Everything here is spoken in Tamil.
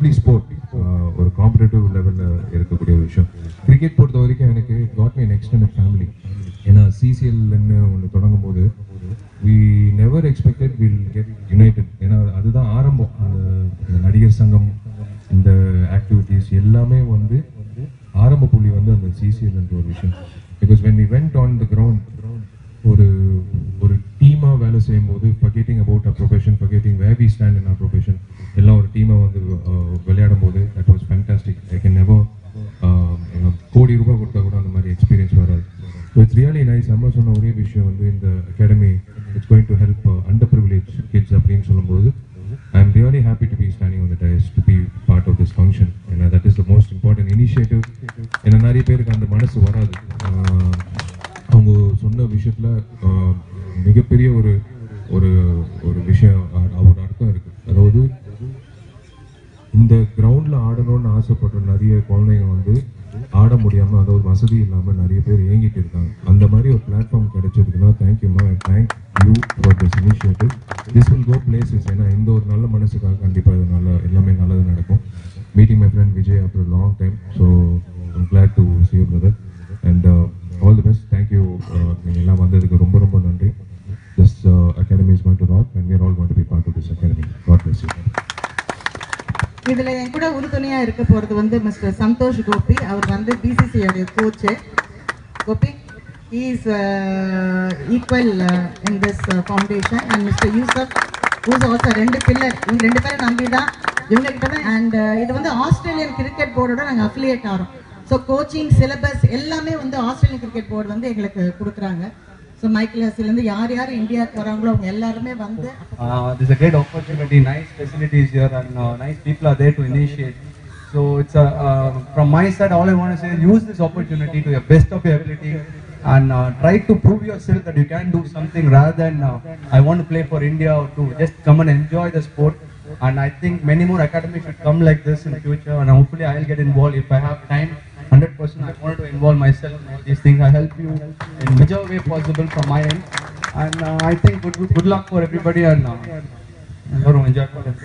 lovely sport. ஒரு காம்படிட்டிவ் லெவலில் இருக்கக்கூடிய ஒரு விஷயம். கிரிக்கெட் பொறுத்த வரைக்கும் எனக்கு got me next in family. ஏன்னா சிசிஎல்னு ஒன்று தொடங்கும் போது we never expected we'll get united. ஏன்னா அதுதான் ஆரம்பம். அந்த நடிகர் சங்கம், இந்த ஆக்டிவிட்டீஸ் எல்லாமே வந்து ஆரம்ப புள்ளி வந்து அந்த சிசிஎல்ன்ற ஒரு விஷயம். Because when we went on the ground, ஒரு டீமாக வேலை செய்யும் போது forgetting about our profession, forgetting where we stand in our profession, எல்லாம் ஒரு டீமாக வந்து விளையாடும் போது that was fantastic. I can never கோடி ரூபாய் கொடுத்தா கூட அந்த மாதிரி எக்ஸ்பீரியன்ஸ் வராது. So it's really nice. அம்மா சொன்ன ஒரே விஷயம் வந்து இந்த academy it's going to help under privilege kids அப்படின்னு சொல்லும்போது I am really happy to be standing on the dais to be part of this function. And that is the most important initiative. ஏன்னா நிறைய பேருக்கு அந்த மனசு வராது. அவங்க சொன்ன விஷயத்துல மிகப்பெரிய ஒரு ஒரு ஒரு விஷயம், ஒரு அர்த்தம் இருக்கு. அதாவது இந்த கிரவுண்ட்ல ஆடணும்னு ஆசைப்படுற நிறைய குழந்தைங்க வந்து ஆட முடியாம, அதாவது வசதி இல்லாம நிறைய பேர் ஏங்கிட்டு இருக்காங்க. அந்த மாதிரி ஒரு பிளாட்ஃபார்ம் கிடைச்சிருக்குன்னா தேங்க்யூமா, thank you for this initiative. This will go places. ஏன்னா இந்த ஒரு நல்ல மனசுக்காக கண்டிப்பாக இது எல்லாமே நல்லது நடக்கும். Meeting my friend Vijay after long time. So I'm glad to see you brother and all the best. Thank you. நீங்கள் எல்லாம் வந்ததுக்கு ரொம்ப ரொம்ப நன்றி. This academy is going to rock and we are all going to be part of this academy. God bless you. இதுல என் கூட உறுதுணையா இருக்க போறது வந்து மிஸ்டர் சந்தோஷ் கோபி. அவர் வந்து பிசிசி உடைய coach. Gopi he is equal in this foundation and Mr. Yusuf who is also ரெண்டு பில்லர். இவங்க ரெண்டு பேரும் நம்பி தான் இவங்க கிட்ட தான். அண்ட் இது வந்து ஆஸ்திரேலியன் கிரிக்கெட் போர்டோட நாங்கள் அஃபிலியேட் ஆகிறோம். ஸோ கோச்சிங் சிலபஸ் எல்லாமே வந்து ஆஸ்திரேலியன் கிரிக்கெட் போர்டு வந்து எங்களுக்கு கொடுக்குறாங்க. ஸோ மைக்கேல் ஹசிலேருந்து யார் யார் இந்தியாவுக்கு வராங்களோ அவங்க எல்லாருமே வந்து there's a great opportunity, nice facilities here and nice people are there to initiate. So it's from my side, all I want to say is use this opportunity to your best of your ability and try to prove yourself that you can do something rather than I want to play for India or to just come and enjoy the sport. And I think many more academies should come like this in the future, and hopefully I'll get involved if I have time. 100% I want to involve myself in all these things. I help you in whichever way possible from my end, and I think good luck for everybody and enjoy for them.